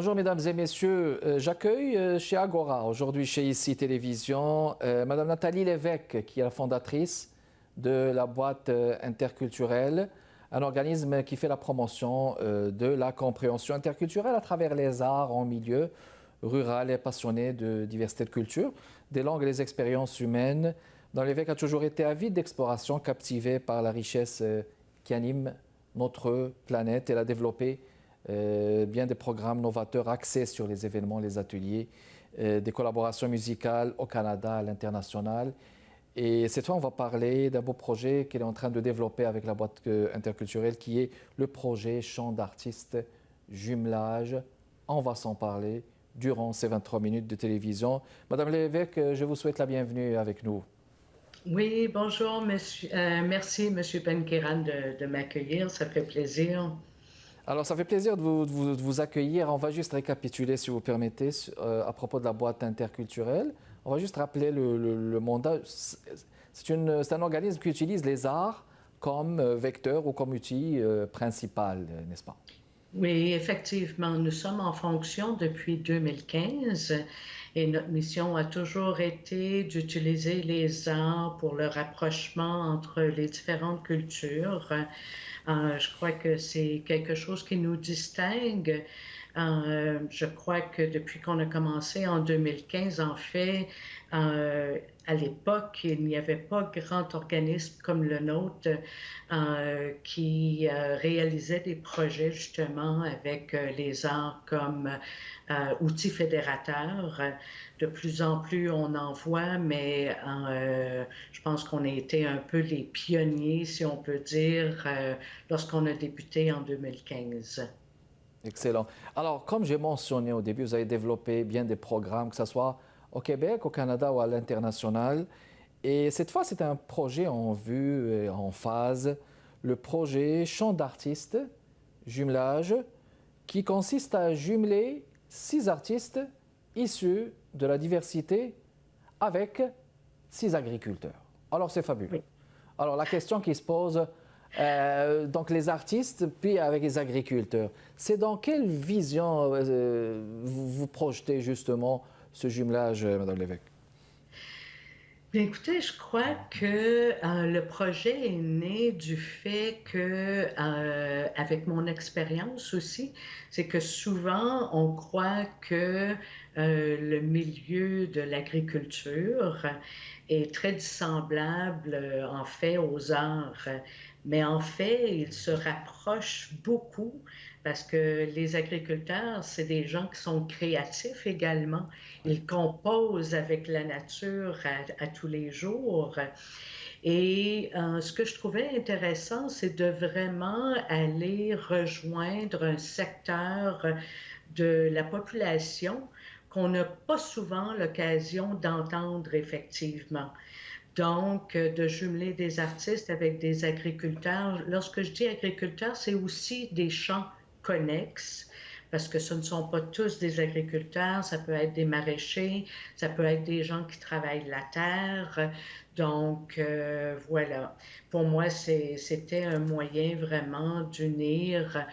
Bonjour mesdames et messieurs, j'accueille chez Agora, aujourd'hui chez ICI Télévision, Madame Nathalie Lévesque, qui est la fondatrice de la boîte interculturelle, un organisme qui fait la promotion de la compréhension interculturelle à travers les arts en milieu rural et passionné de diversité de culture, des langues et des expériences humaines. Madame Lévesque a toujours été avide d'exploration, captivée par la richesse qui anime notre planète. Elle a développé bien des programmes novateurs axés sur les événements, les ateliers, des collaborations musicales au Canada, à l'international. Et cette fois, on va parler d'un beau projet qu'elle est en train de développer avec la boîte interculturelle, qui est le projet Chant d'artistes jumelage. On va s'en parler durant ces 23 minutes de télévision. Madame Lévesque, je vous souhaite la bienvenue avec nous. Oui, bonjour, monsieur. Merci, Monsieur Penkiran, de m'accueillir. Ça fait plaisir. Alors, ça fait plaisir de vous accueillir. On va juste récapituler, si vous permettez, à propos de la boîte interculturelle. On va juste rappeler le mandat. C'est un organisme qui utilise les arts comme vecteur ou comme outil principal, n'est-ce pas? Oui, effectivement, nous sommes en fonction depuis 2015 et notre mission a toujours été d'utiliser les arts pour le rapprochement entre les différentes cultures. Je crois que c'est quelque chose qui nous distingue. Je crois que depuis qu'on a commencé en 2015, en fait, à l'époque, il n'y avait pas grand organisme comme le nôtre qui réalisait des projets justement avec les arts comme outils fédérateurs. De plus en plus, on en voit, mais je pense qu'on a été un peu les pionniers, si on peut dire, lorsqu'on a débuté en 2015. Excellent. Alors, comme j'ai mentionné au début, vous avez développé bien des programmes, que ce soit au Québec, au Canada ou à l'international. Et cette fois, c'est un projet en vue et en phase, le projet Chant d'artistes, jumelage, qui consiste à jumeler 6 artistes issus de la diversité avec 6 agriculteurs. Alors, c'est fabuleux. Oui. Alors, la question qui se pose, donc les artistes, puis avec les agriculteurs, c'est dans quelle vision vous projetez justement ce jumelage, Madame Lévesque? Bien, écoutez, je crois que le projet est né du fait que, avec mon expérience aussi, c'est que souvent on croit que le milieu de l'agriculture est très dissemblable en fait aux arts, mais en fait il se rapproche beaucoup parce que les agriculteurs, c'est des gens qui sont créatifs également. Oui. Ils composent avec la nature à tous les jours. Et ce que je trouvais intéressant, c'est de vraiment aller rejoindre un secteur de la population qu'on n'a pas souvent l'occasion d'entendre effectivement. Donc, de jumeler des artistes avec des agriculteurs. Lorsque je dis agriculteurs, c'est aussi des champs connexes, parce que ce ne sont pas tous des agriculteurs, ça peut être des maraîchers, ça peut être des gens qui travaillent la terre. Donc, voilà. Pour moi, c'était un moyen vraiment d'unir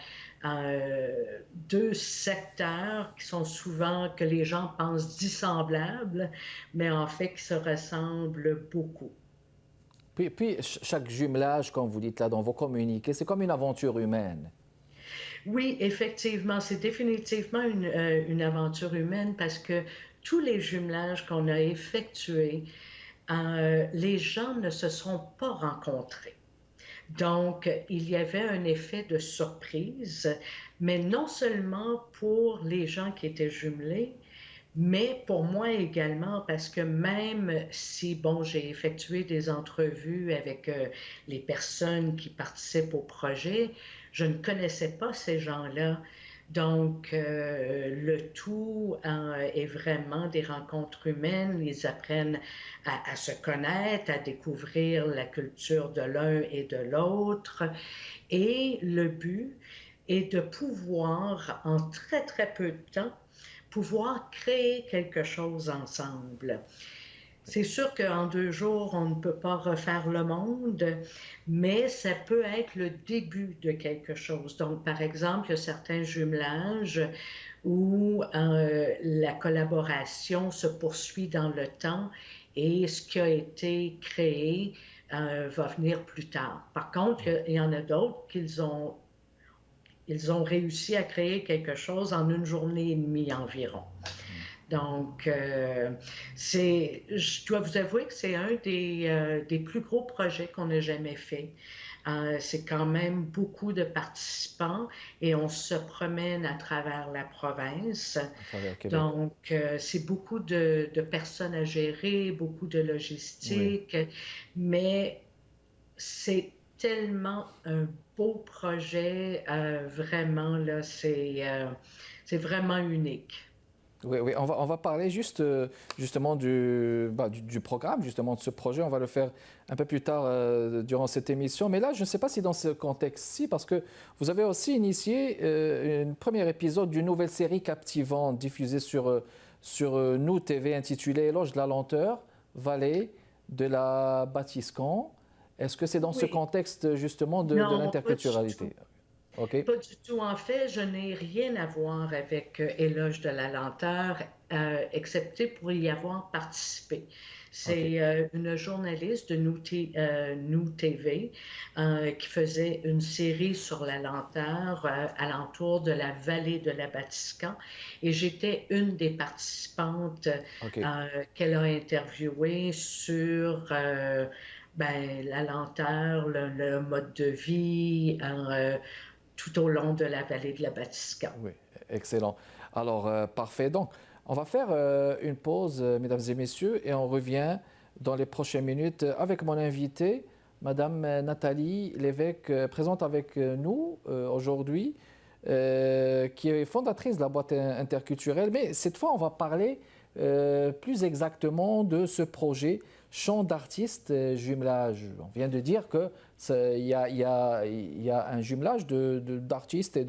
deux secteurs qui sont souvent, que les gens pensent dissemblables, mais en fait qui se ressemblent beaucoup. Puis, chaque jumelage, comme vous dites là dans vos communiqués, c'est comme une aventure humaine. Oui, effectivement, c'est définitivement une aventure humaine parce que tous les jumelages qu'on a effectués, les gens ne se sont pas rencontrés. Donc, il y avait un effet de surprise, mais non seulement pour les gens qui étaient jumelés, mais pour moi également, parce que même si, bon, j'ai effectué des entrevues avec les personnes qui participent au projet, je ne connaissais pas ces gens-là. Donc, le tout est vraiment des rencontres humaines. Ils apprennent à se connaître, à découvrir la culture de l'un et de l'autre. Et le but est de pouvoir, en très, très peu de temps, pouvoir créer quelque chose ensemble. C'est sûr qu'en 2 jours, on ne peut pas refaire le monde, mais ça peut être le début de quelque chose. Donc, par exemple, il y a certains jumelages où la collaboration se poursuit dans le temps et ce qui a été créé va venir plus tard. Par contre, il y en a d'autres ils ont réussi à créer quelque chose en une journée et demie environ. Donc, je dois vous avouer que c'est un des plus gros projets qu'on a jamais fait. C'est quand même beaucoup de participants et on se promène à travers la province. à travers le Québec. Donc, c'est beaucoup de personnes à gérer, beaucoup de Oui. logistique, mais c'est tellement un beau projet, vraiment, là, c'est vraiment unique. Oui, oui, on va parler juste justement du programme, justement de ce projet. On va le faire un peu plus tard durant cette émission. Mais là, je ne sais pas si dans ce contexte-ci, parce que vous avez aussi initié un premier épisode d'une nouvelle série captivante diffusée sur Nous TV intitulée Éloge de la lenteur, vallée de la Batiscan. Est-ce que c'est dans ce Oui, contexte justement de non, pas du tout. l'interculturalité? OK, Pas du tout. En fait, je n'ai rien à voir avec Éloge de la lenteur, excepté pour y avoir participé. OK, C'est une journaliste de Nous TV qui faisait une série sur la lenteur alentour de la vallée de la Batiscan et j'étais une des participantes OK. qu'elle a interviewée sur la lenteur, le mode de vie, tout au long de la vallée de la Batiscan. Oui, excellent. Alors, parfait. Donc, on va faire une pause, mesdames et messieurs, et on revient dans les prochaines minutes avec mon invité, Madame Nathalie Lévesque, présente avec nous aujourd'hui, qui est fondatrice de la boîte interculturelle. Mais cette fois, on va parler plus exactement de ce projet Champ d'artistes jumelage. On vient de dire que il y a un jumelage d'artistes et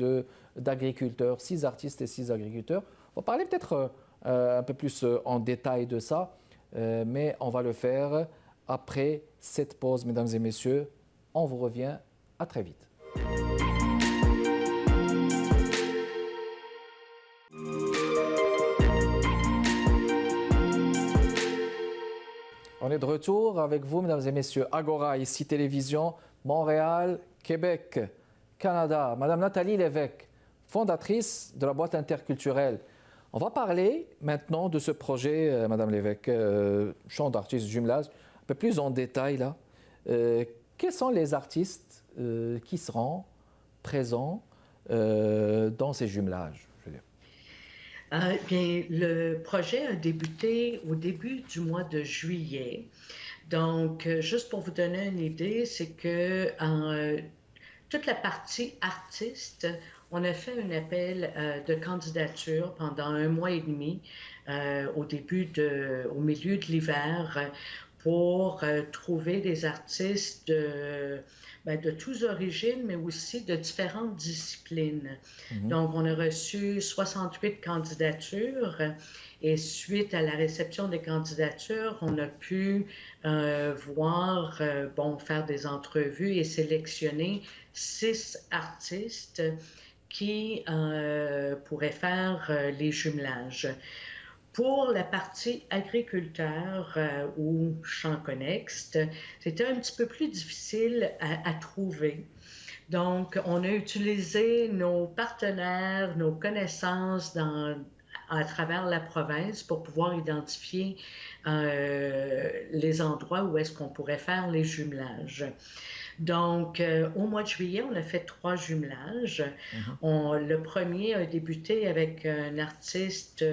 d'agriculteurs, 6 artistes et 6 agriculteurs. On va parler peut-être un peu plus en détail de ça, mais on va le faire après cette pause, mesdames et messieurs. On vous revient. À très vite. On est de retour avec vous, mesdames et messieurs. Agora, ici Télévision, Montréal, Québec, Canada. Madame Nathalie Lévesque, fondatrice de la boîte interculturelle. On va parler maintenant de ce projet, Madame Lévesque, Champ d'artistes jumelage, un peu plus en détail là. Quels sont les artistes qui seront présents dans ces jumelages, je veux dire. Bien, le projet a débuté au début du mois de juillet. Donc, juste pour vous donner une idée, c'est que toute la partie artiste, on a fait un appel de candidature pendant un mois et demi au milieu de l'hiver pour trouver des artistes de tous origines, mais aussi de différentes disciplines. Mhm. Donc, on a reçu 68 candidatures et suite à la réception des candidatures, on a pu faire des entrevues et sélectionner 6 artistes qui pourraient faire les jumelages. Pour la partie agriculteur ou champ connexe, c'était un petit peu plus difficile à trouver. Donc, on a utilisé nos partenaires, nos connaissances à travers la province pour pouvoir identifier les endroits où est-ce qu'on pourrait faire les jumelages. Donc, au mois de juillet, on a fait 3 jumelages. Mhm. Le premier a débuté avec un artiste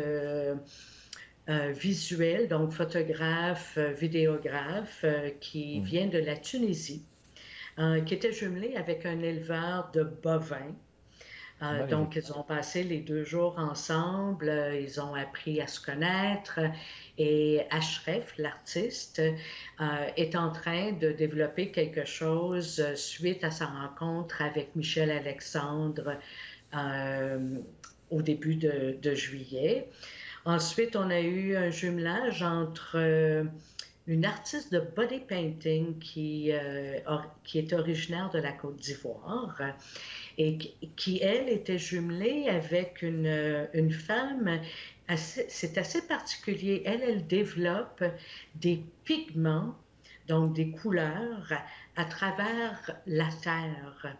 visuel, donc photographe, vidéographe, qui Mhm. vient de la Tunisie, qui était jumelé avec un éleveur de bovins. Donc, Magnifique. ils ont passé les 2 jours ensemble, ils ont appris à se connaître et Ashref, l'artiste, est en train de développer quelque chose suite à sa rencontre avec Michel Alexandre euh, au début de juillet. Ensuite, on a eu un jumelage entre une artiste de body painting qui est originaire de la Côte d'Ivoire et qui, elle, était jumelée avec une femme c'est assez particulier. Elle développe des pigments, donc des couleurs, à travers la terre.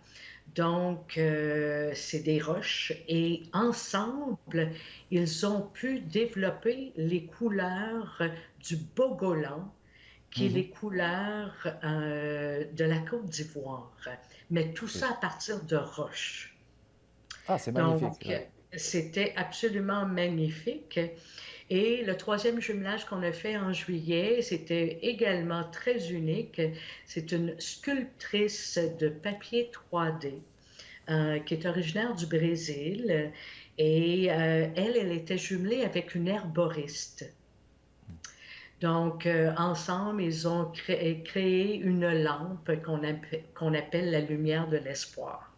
Donc, c'est des roches et ensemble, ils ont pu développer les couleurs du Bogolan, qui est Mhm. les couleurs de la Côte d'Ivoire. Mais tout Oui. ça à partir de roches. Ah, c'est magnifique. Donc, Ouais. c'était absolument magnifique. Et le troisième jumelage qu'on a fait en juillet, c'était également très unique. C'est une sculptrice de papier 3D qui est originaire du Brésil. Et elle était jumelée avec une herboriste. Donc, ensemble, ils ont créé une lampe qu'on appelle la lumière de l'espoir.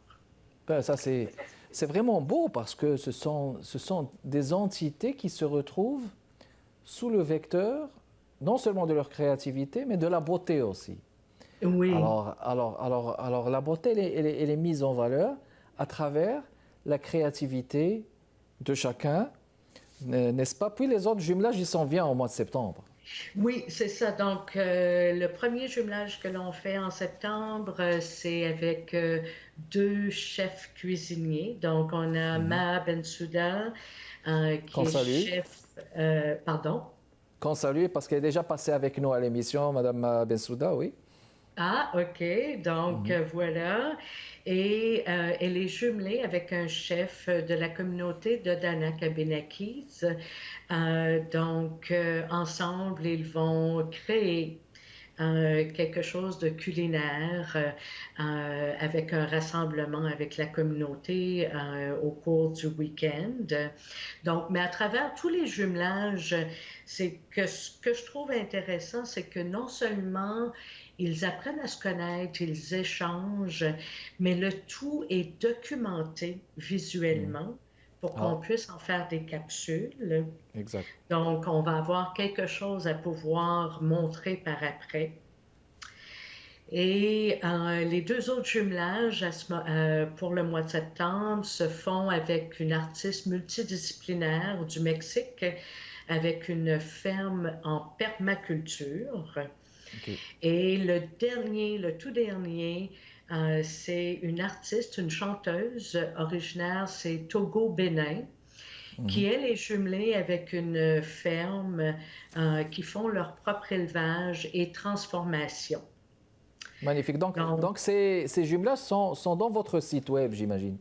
Ben, ça, c'est vraiment beau parce que ce sont des entités qui se retrouvent sous le vecteur, non seulement de leur créativité, mais de la beauté aussi. Oui, Alors la beauté, elle est mise en valeur à travers la créativité de chacun, n'est-ce pas? Puis les autres jumelages, ils s'en viennent au mois de septembre. oui, c'est ça. Donc, le premier jumelage que l'on fait en septembre, c'est avec deux chefs cuisiniers. Donc, on a Mhm. Ma Bensouda, Qu'on qui est salue. chef, pardon. Qu'on salue parce qu'elle est déjà passée avec nous à l'émission, Madame Bensouda, oui. Ah, OK. Donc, Mhm. voilà. Et elle est jumelée avec un chef de la communauté de Danak Abenakis. Donc, ensemble, ils vont créer quelque chose de culinaire avec un rassemblement avec la communauté au cours du week-end. Donc, mais à travers tous les jumelages, c'est que ce que je trouve intéressant, c'est que non seulement ils apprennent à se connaître, ils échangent, mais le tout est documenté Mhm. visuellement pour qu'on Ah, puisse en faire des capsules. exact. Donc, on va avoir quelque chose à pouvoir montrer par après. Et les deux autres jumelages pour le mois de septembre se font avec une artiste multidisciplinaire du Mexique, avec une ferme en permaculture. OK. Et le tout dernier, c'est une artiste, une chanteuse originaire, c'est Togo Bénin, qui Mhm. elle est jumelée avec une ferme qui font leur propre élevage et transformation. Magnifique. Donc, Donc ces jumelages sont dans votre site web, j'imagine,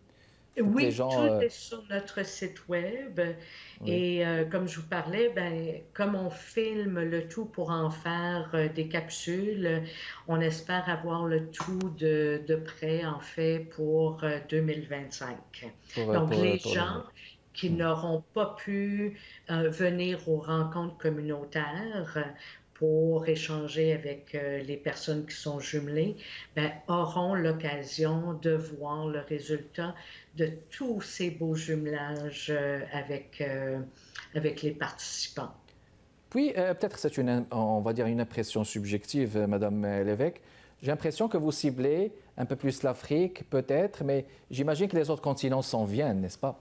pour que les oui, gens... tout est sur notre site web oui, et comme je vous parlais, ben, comme on filme le tout pour en faire des capsules, on espère avoir le tout de prêt en fait pour 2025. Donc les pour gens l'année. qui Mhm. n'auront pas pu venir aux rencontres communautaires pour échanger avec les personnes qui sont jumelées, ben, auront l'occasion de voir le résultat de tous ces beaux jumelages avec les participants. Puis, peut-être c'est on va dire une impression subjective, Madame l'évêque. J'ai l'impression que vous ciblez un peu plus l'Afrique, peut-être, mais j'imagine que les autres continents s'en viennent, n'est-ce pas?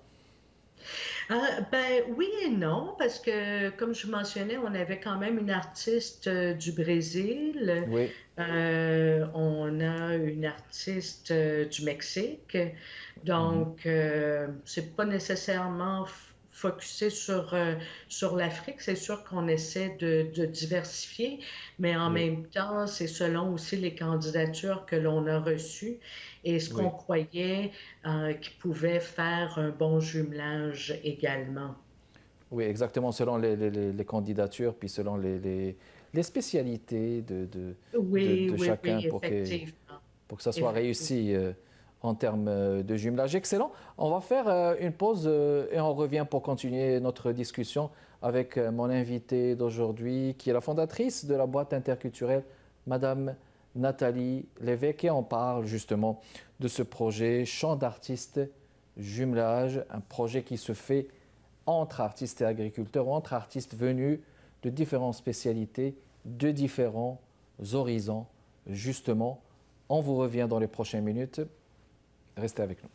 Ben oui et non, parce que comme je mentionnais, on avait quand même une artiste du Brésil, Oui. on a une artiste du Mexique, Mhm. donc c'est pas nécessairement focusé sur l'Afrique, c'est sûr qu'on essaie de diversifier, mais en Oui, même temps, c'est selon aussi les candidatures que l'on a reçues et ce qu'on oui. croyait qui pouvait faire un bon jumelage également. Oui, exactement, selon les candidatures, puis selon les spécialités Oui, de oui, chacun oui, effectivement. pour que ça soit Effectivement. réussi en termes de jumelage. Excellent. On va faire une pause et on revient pour continuer notre discussion avec mon invitée d'aujourd'hui, qui est la fondatrice de la boîte interculturelle, Madame Nathalie Lévesque, et on parle justement de ce projet Champ d'artistes jumelage, un projet qui se fait entre artistes et agriculteurs, entre artistes venus de différentes spécialités de différents horizons, justement. On vous revient dans les prochaines minutes. Restez avec nous.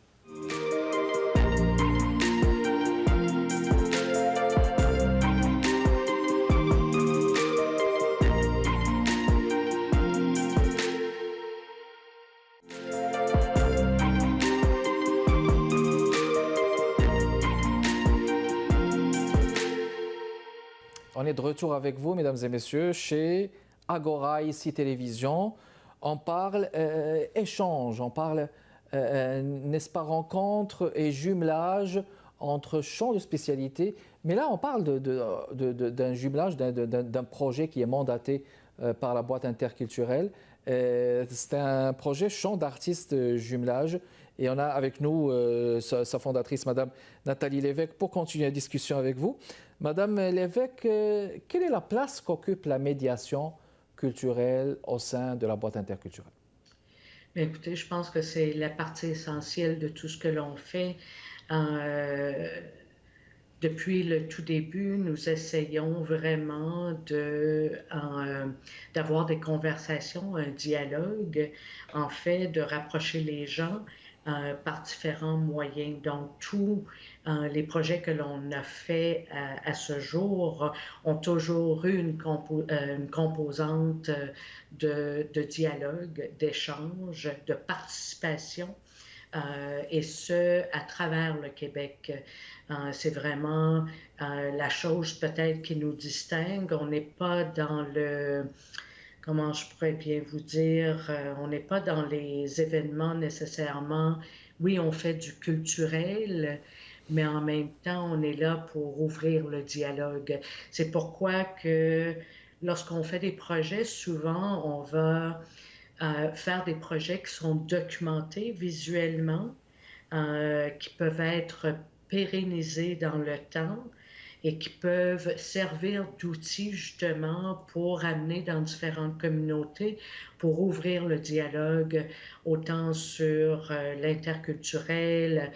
On est de retour avec vous, mesdames et messieurs, chez Agora, ici Télévision. On parle échange, on parle, n'est-ce pas, rencontre et jumelage entre champs de spécialité. Mais là, on parle d'un jumelage, d'un projet qui est mandaté par la boîte interculturelle. C'est un projet champ d'artistes jumelage. Et on a avec nous sa fondatrice, Madame Nathalie Lévesque, pour continuer la discussion avec vous. Madame Lévesque, quelle est la place qu'occupe la médiation culturelle au sein de la boîte interculturelle? Bien, écoutez, je pense que c'est la partie essentielle de tout ce que l'on fait. Depuis le tout début, nous essayons vraiment d'avoir des conversations, un dialogue, en fait, de rapprocher les gens par différents moyens. Donc, tous les projets que l'on a faits à ce jour ont toujours eu une composante de dialogue, d'échange, de participation. Et ce, à travers le Québec. C'est vraiment la chose peut-être qui nous distingue. On n'est pas dans comment je pourrais bien vous dire, on n'est pas dans les événements nécessairement. Oui, on fait du culturel, mais en même temps, on est là pour ouvrir le dialogue. C'est pourquoi que lorsqu'on fait des projets, souvent, on va faire des projets qui sont documentés visuellement, qui peuvent être pérennisés dans le temps et qui peuvent servir d'outils justement pour amener dans différentes communautés, pour ouvrir le dialogue autant sur l'interculturel,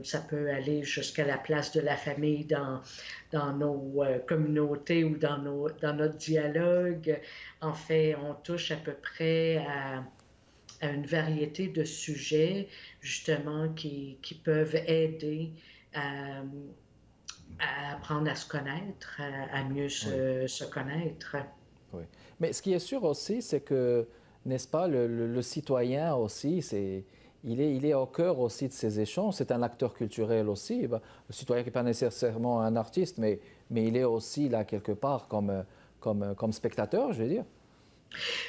ça peut aller jusqu'à la place de la famille dans nos communautés ou dans notre dialogue. En fait, on touche à peu près à une variété de sujets justement qui peuvent aider à apprendre à se connaître, à mieux se connaître. Oui. Mais ce qui est sûr aussi, c'est que, n'est-ce pas, le citoyen aussi, il est au cœur aussi de ces échanges. C'est un acteur culturel aussi. Le citoyen qui n'est pas nécessairement un artiste, mais il est aussi là quelque part comme spectateur, je veux dire.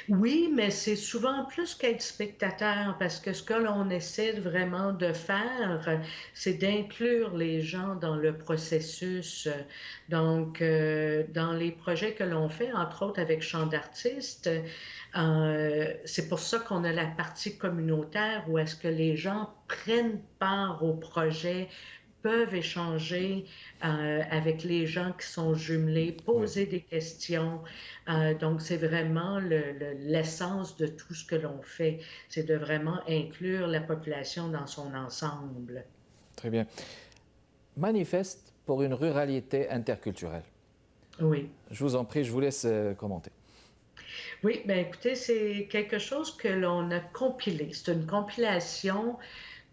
Oui, mais c'est souvent plus qu'être spectateur, parce que ce que l'on essaie vraiment de faire, c'est d'inclure les gens dans le processus. Donc, dans les projets que l'on fait, entre autres avec Chant d'artistes, c'est pour ça qu'on a la partie communautaire où est-ce que les gens prennent part au projet, peuvent échanger avec les gens qui sont jumelés, Oui. poser des questions. Donc, c'est vraiment l'essence de tout ce que l'on fait. C'est de vraiment inclure la population dans son ensemble. Très bien. Manifeste pour une ruralité interculturelle. Oui. Je vous en prie, je vous laisse commenter. Oui, bien écoutez, c'est quelque chose que l'on a compilé. C'est une compilation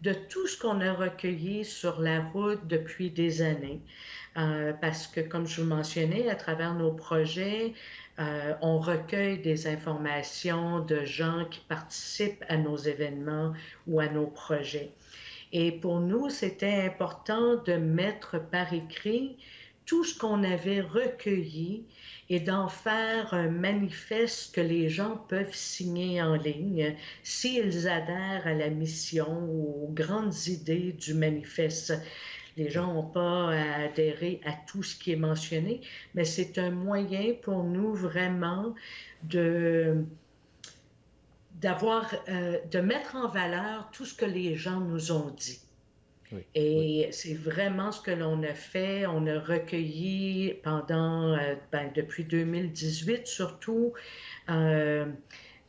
de tout ce qu'on a recueilli sur la route depuis des années. Parce que, comme je vous mentionnais, à travers nos projets, on recueille des informations de gens qui participent à nos événements ou à nos projets. Et pour nous, c'était important de mettre par écrit tout ce qu'on avait recueilli et d'en faire un manifeste que les gens peuvent signer en ligne s'ils adhèrent à la mission ou aux grandes idées du manifeste. Les gens n'ont pas à adhérer à tout ce qui est mentionné, mais c'est un moyen pour nous vraiment de mettre en valeur tout ce que les gens nous ont dit. Oui, oui. Et c'est vraiment ce que l'on a fait. On a recueilli pendant, depuis 2018 surtout,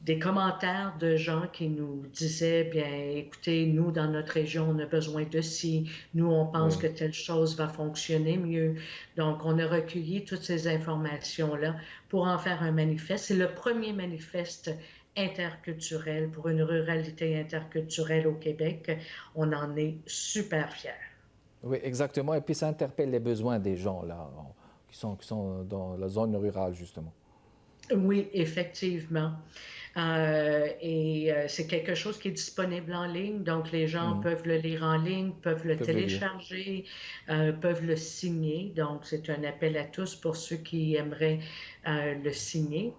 des commentaires de gens qui nous disaient, bien, écoutez, nous, dans notre région, on a besoin de ci, nous, on pense Oui. que telle chose va fonctionner mieux. Donc, on a recueilli toutes ces informations-là pour en faire un manifeste. C'est le premier manifeste interculturel pour une ruralité interculturelle au Québec. On en est super fiers. Oui, exactement. Et puis ça interpelle les besoins des gens là, qui sont dans la zone rurale, justement. Oui, effectivement. C'est quelque chose qui est disponible en ligne, donc les gens Mhm. peuvent le lire en ligne, peuvent le Peuvent le lire. télécharger, peuvent le signer. Donc, c'est un appel à tous pour ceux qui aimeraient le signer.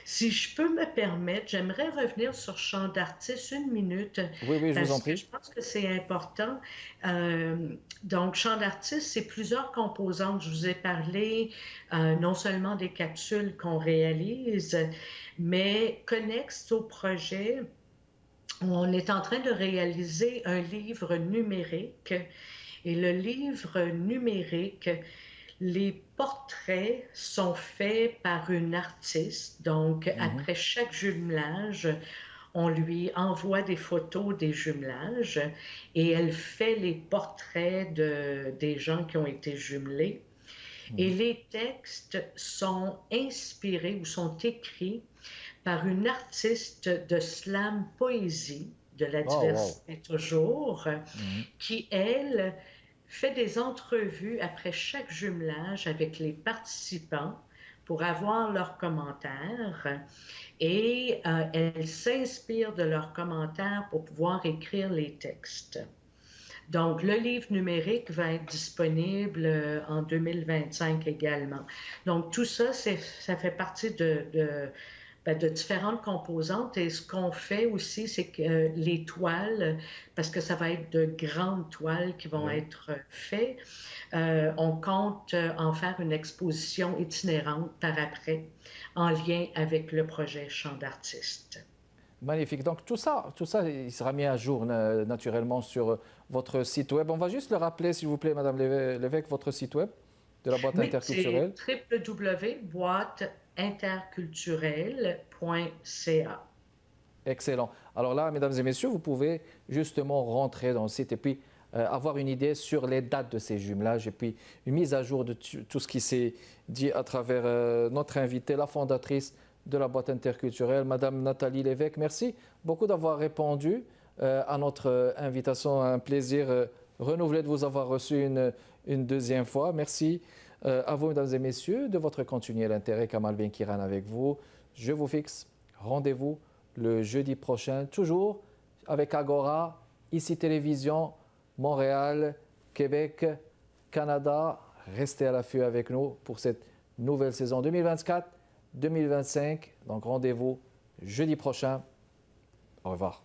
Si je peux me permettre, j'aimerais revenir sur Chant d'artiste une minute Oui, oui, je vous en parce que prie. je pense que c'est important. Euh, donc, Chant d'artiste, c'est plusieurs composantes. Je vous ai parlé non seulement des capsules qu'on réalise, mais connexes au projet, on est en train de réaliser un livre numérique. Et le livre numérique, les portraits sont faits par une artiste. Donc, Mhm. après chaque jumelage, on lui envoie des photos des jumelages et elle fait les portraits des gens qui ont été jumelés. Et Mhm. les textes sont inspirés ou sont écrits par une artiste de slam poésie, de la Oh, wow. diversité toujours, Mhm. qui, elle, fait des entrevues après chaque jumelage avec les participants pour avoir leurs commentaires et elle s'inspire de leurs commentaires pour pouvoir écrire les textes. Donc, le livre numérique va être disponible en 2025 également. Donc, tout ça, ça fait partie de différentes composantes. Et ce qu'on fait aussi, c'est que les toiles, parce que ça va être de grandes toiles qui vont Oui. être faites, on compte en faire une exposition itinérante par après en lien avec le projet Chant d'artiste. Magnifique. Donc tout ça, il sera mis à jour naturellement sur votre site web. On va juste le rappeler, s'il vous plaît, Madame Lévesque, votre site web de la boîte Oui, c'est interculturelle. www.boîteinterculturelle.ca. Excellent. Alors là, mesdames et messieurs, vous pouvez justement rentrer dans le site et puis avoir une idée sur les dates de ces jumelages et puis une mise à jour de tout ce qui s'est dit à travers notre invitée, la fondatrice de la boîte interculturelle, Madame Nathalie Lévesque. Merci beaucoup d'avoir répondu à notre invitation. Un plaisir renouvelé de vous avoir reçu une deuxième fois. Merci à vous, mesdames et messieurs, de votre continuel intérêt. Kamal Ben Kiran avec vous. Je vous fixe rendez-vous le jeudi prochain, toujours avec Agora, ici Télévision, Montréal, Québec, Canada. Restez à l'affût avec nous pour cette nouvelle saison 2024-2025. Donc rendez-vous jeudi prochain. Au revoir.